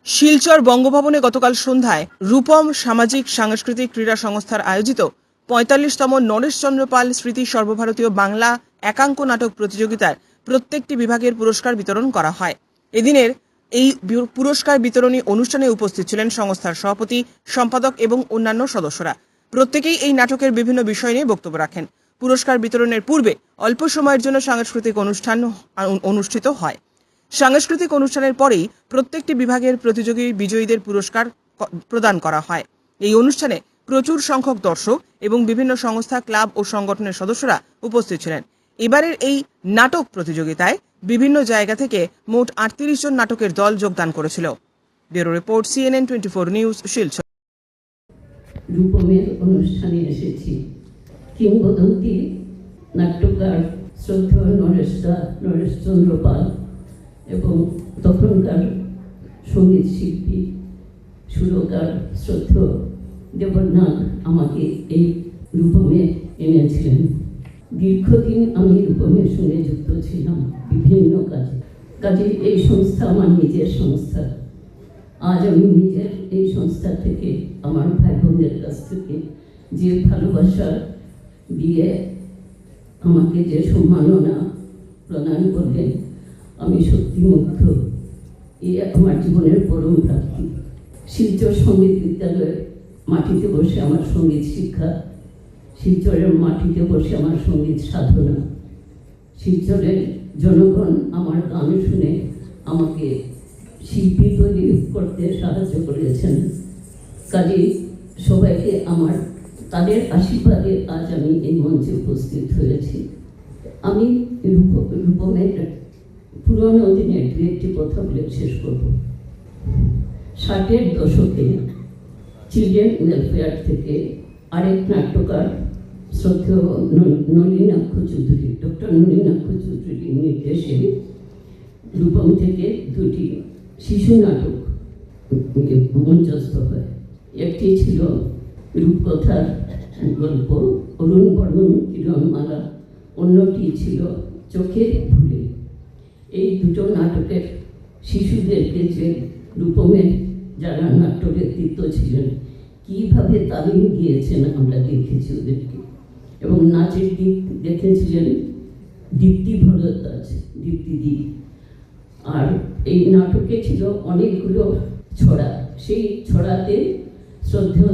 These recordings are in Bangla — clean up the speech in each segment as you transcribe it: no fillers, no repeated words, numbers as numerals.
শিলচর বঙ্গভবনে গতকাল সন্ধ্যায় রূপম সামাজিক সাংস্কৃতিক ক্রীড়া সংস্থার আয়োজিত ৪৫তম নরেশচন্দ্র পাল স্মৃতি সর্বভারতীয় বাংলা একাঙ্ক নাটক প্রতিযোগিতার প্রত্যেকটি বিভাগের পুরস্কার বিতরণ করা হয়। এদিনের এই পুরস্কার বিতরণী অনুষ্ঠানে উপস্থিত ছিলেন সংস্থার সভাপতি, সম্পাদক এবং অন্যান্য সদস্যরা। প্রত্যেকেই এই নাটকের বিভিন্ন বিষয় নিয়ে বক্তব্য রাখেন। পুরস্কার বিতরণের পূর্বে অল্প সময়ের জন্য সাংস্কৃতিক অনুষ্ঠান অনুষ্ঠিত হয়। সাংস্কৃতিক অনুষ্ঠানের পরেই প্রত্যেকটি বিভাগের প্রতিযোগী বিজয়ীদের পুরস্কার প্রদান করা হয়। এই অনুষ্ঠানে প্রচুর সংখ্যক দর্শক এবং বিভিন্ন সংস্থা, ক্লাব ও সংগঠনের সদস্যরা উপস্থিত ছিলেন। এবারের এই নাটক প্রতিযোগিতায় বিভিন্ন জায়গা থেকে মোট ৩৮ জন নাটকের দল যোগদান করেছিল। Bureau report, CNN 24 news, Silchar. রূপমের অনুষ্ঠানে এসেছি। কিংবদন্তি নাট্যকার শ্রদ্ধেয় নরেশচন্দ্র পাল এবং তখনকার সঙ্গীত শিল্পী সুরকার শ্রদ্ধেয় দেবনাথ আমাকে এই রূপমে এনেছিলেন। দীর্ঘদিন আমি রূপমের সঙ্গে যুক্ত ছিলাম বিভিন্ন কাজে। এই সংস্থা আমার নিজের সংস্থা। আজ আমি নিজের এই সংস্থা থেকে আমার ভাই বোনদের কাছ থেকে যে ভালোবাসা দিয়ে আমাকে যে সম্মাননা প্রদান করলেন, আমি সত্যি মুগ্ধ। এ আমার জীবনের পরম প্রাপ্তি। শিলচর সঙ্গীত বিদ্যালয়ের মাটিতে বসে আমার সঙ্গীত শিক্ষা, শিলচরের মাটিতে বসে আমার সঙ্গীত সাধনা। শিলচরের জনগণ আমার গান শুনে আমাকে শিল্পী তৈরি করতে সাহায্য করেছেন। কাজেই সবাইকে তাদের আশীর্বাদে আজ আমি এই মঞ্চে উপস্থিত হয়েছি। আমি রূপমের পুরনো দিনের দু একটি কথা বলে শেষ করব। 60-এর দশকে চিলড্রেন ওয়েলফেয়ার থেকে আরেক নাট্যকার শ্রদ্ধেয় নলিনাক্ষ চৌধুরী, ডক্টর নলিনাক্ষ চৌধুরীর নির্দেশে রূপম থেকে দুটি শিশু নাটক মঞ্চস্থ হয়। একটি ছিল রূপকথার গল্প অরুণ বর্ণন কিরণমালা, অন্যটি ছিল চোখের ভুলে। এই দুটো নাটকের শিশুদেরকে যে রূপমের যারা নাট্য ব্যক্তিত্ব ছিলেন কীভাবে তালিম দিয়েছেন আমরা দেখেছি ওদেরকে, এবং নাচের দিক দেখেছিলেন দীপ্তি ভরদ্বাজ, দীপ্তিদি। আর এই নাটকে ছিল অনেকগুলো ছড়া। সেই ছড়াতে শ্রদ্ধেয়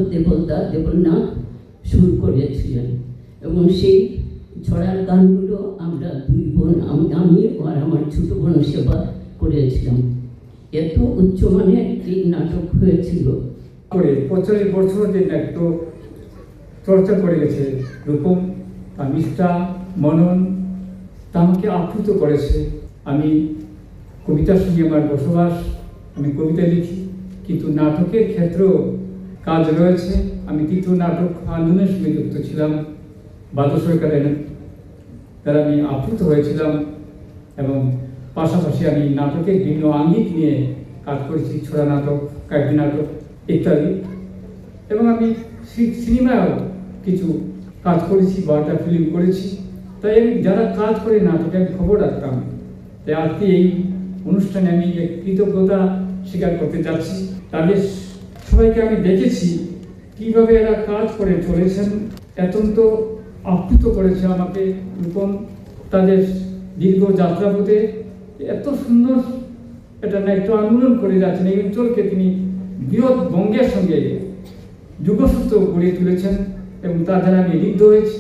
দেবনাথ সুর করেছিলেন এবং সেই ছড়ার গানগুলো আমরা দুই বোন, আমি আর আমার ছোট বোন সেবা করেছিলাম। এত উচ্চমানের এই নাটক হয়েছিল। করে 45 বছর যে নাট্য চর্চা করে গেছে রূপম, তার নিষ্ঠা, মনন তা আমাকে আপ্লুত করেছে। আমি কবিতার সঙ্গে আমার বসবাস, আমি কবিতা লিখি, কিন্তু নাটকের ক্ষেত্রেও কাজ রয়েছে। আমি তৃতীয় নাটক আন্দোলনের সঙ্গে যুক্ত ছিলাম, বাদল সরকারের দ্বারা আমি আপ্লুত হয়েছিলাম, এবং পাশাপাশি আমি নাটকের ভিন্ন আঙ্গিক নিয়ে কাজ করেছি, ছোড়া নাটক, কাব্য নাটক ইত্যাদি। এবং আমি সিনেমায়ও কিছু কাজ করেছি, 12টা ফিল্ম করেছি। তাই আমি যারা কাজ করে নাটকে আমি খবর রাখতাম। তাই আজকে এই অনুষ্ঠানে আমি কৃতজ্ঞতা স্বীকার করতে যাচ্ছি। তাদের সবাইকে আমি দেখেছি কীভাবে এরা কাজ করে চলেছেন। অত্যন্ত আপ্লুত করেছে আমাকে রূপম তাদের দীর্ঘ যাত্রাপথে। এত সুন্দর এটা নাট্য আন্দোলন করে যাচ্ছেন। এই অঞ্চলকে তিনি বৃহৎ বঙ্গের সঙ্গে যুগসূত্র গড়ে তুলেছেন, এবং তার দ্বারা আমি ঋদ্ধ হয়েছি,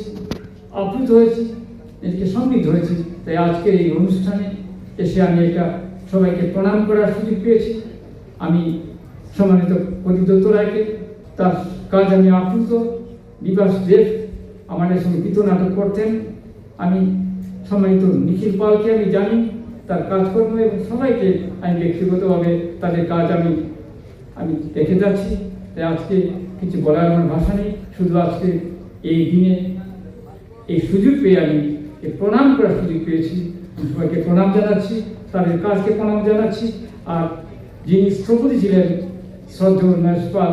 আপ্লুত হয়েছি, এদিকে সমৃদ্ধ হয়েছি। তাই আজকের এই অনুষ্ঠানে এসে আমি এটা সবাইকে প্রণাম করার সুযোগ পেয়েছি। আমি সম্মানিত প্রদীপ্ত রায়কে, তার কাজ আমি আপ্লুত। বিকাশ দেব আমাদের সঙ্গে তৃতীয় নাটক করতেন। আমি সম্মানিত নিখিল পালকে আমি জানি, তার কাজকর্ম, এবং সবাইকে আমি ব্যক্তিগতভাবে তাদের কাজ আমি দেখে যাচ্ছি। তাই আজকে কিছু বলার আমার ভাষা নেই। শুধু আজকে এই দিনে এই সুযোগ পেয়ে আমি এই প্রণাম করার সুযোগ পেয়েছি। আমি সবাইকে প্রণাম জানাচ্ছি, তাদের কাজকে প্রণাম জানাচ্ছি। আর যিনি স্থপতি ছিলেন শ্রদ্ধেয় নরেশ পাল,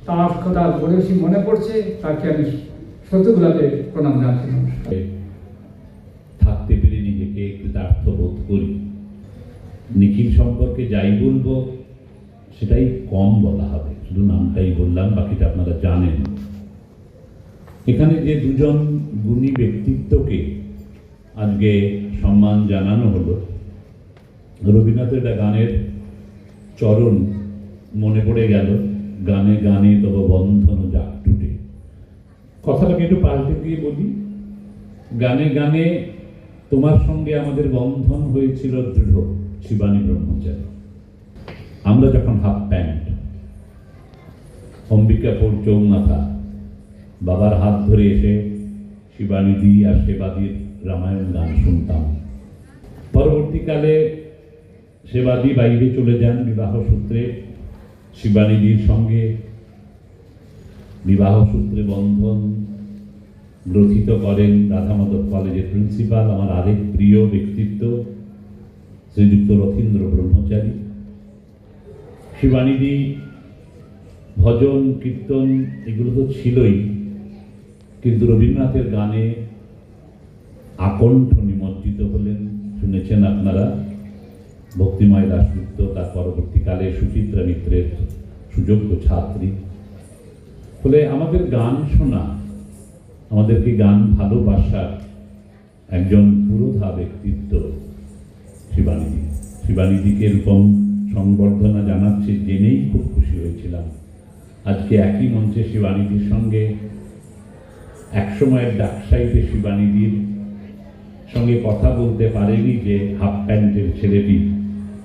তার কথা বয়সী মনে পড়ছে, তাকে আমি শতগুলাতে প্রণাম জানাচ্ছি। থাকতে পেরে নিজেকে কৃতার্থ বোধ করি। নিখিল সম্পর্কে যাই বলবো সেটাই কম বলা হবে, শুধু নামটাই বললাম, বাকিটা আপনারা জানেন। এখানে যে দুজন গুণী ব্যক্তিত্বকে আজকে সম্মান জানানো হলো, রবীন্দ্রনাথের একটা গানের চরণ মনে পড়ে গেল, গানে গানে তব বন্ধন যাক টুটে। কথাটাকে একটু পাল্টে দিয়ে বলি, গানে গানে তোমার সঙ্গে আমাদের বন্ধন হয়েছিল দৃঢ়, শিবানী ব্রহ্মচারী। আমরা যখন হাফ প্যান্ট, অম্বিকাপুর চৌমাথা, বাবার হাত ধরে এসে শিবানীদি আর সেবাদির রামায়ণ গান শুনতাম। পরবর্তীকালে সেবাদি বাইরে চলে যান বিবাহ সূত্রে, শিবানীদির সঙ্গে বিবাহ সূত্রে বন্ধন গ্রথিত করেন রাধামাধব কলেজের প্রিন্সিপাল, আমার আরেক প্রিয় ব্যক্তিত্ব শ্রীযুক্ত রথীন্দ্র ব্রহ্মচারী। শিবানীদি ভজন কীর্তন এগুলো তো ছিলই, কিন্তু রবীন্দ্রনাথের গানে আকণ্ঠ নিমজ্জিত হলেন। শুনেছেন আপনারা, ভক্তিময় দাশগুপ্ত তার পরবর্তীকালে সুচিত্রা মিত্রের সুযোগ্য ছাত্রী। ফলে আমাদের গান শোনা, আমাদেরকে গান ভালোবাসার একজন পুরোধা ব্যক্তিত্ব শিবানীদি। শিবানীদিকে এরকম সংবর্ধনা জানাচ্ছে জেনেই খুব খুশি হয়েছিলাম। আজকে একই মঞ্চে শিবানীদির সঙ্গে একসময়ের ডাকসাইতে শিবানীদির সঙ্গে কথা বলতে পারেনি যে হাফ প্যান্টের ছেলেটি,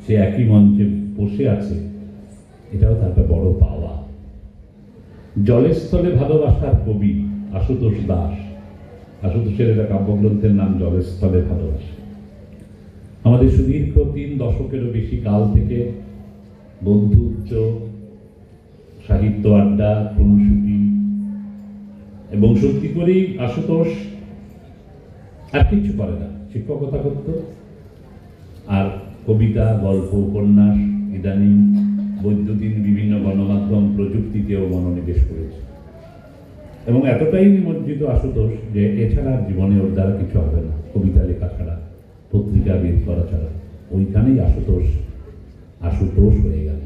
সে একই মঞ্চে বসে আছে, এটাও তার একটা বড় পাওয়া। জলের স্থলে ভালোবাসার কবি আশুতোষ দাস, আশুতোষের একটা কাব্যগ্রন্থের নাম জলের স্থলে ভালোবাসা। আমাদের সুদীর্ঘ 3 দশকেরও বেশি কাল থেকে বন্ধুত্ব, সাহিত্য আড্ডা, খুনসুটি, এবং সত্যি করেই আশুতোষ আর কিছু করে না, শিক্ষকতা করত আর কবিতা, গল্প, উপন্যাস, ইদানিং বৈদ্যুতিন বিভিন্ন গণমাধ্যম প্রযুক্তিতেও মনোনিবেশ করেছে। এবং এতটাই নিমজ্জিত আশুতোষ যে এছাড়া জীবনে ওর দ্বারা কিছু হবে না, কবিতা লেখা ছাড়া, পত্রিকা বের করা ছাড়া। ওইখানেই আশুতোষ হয়ে গেল।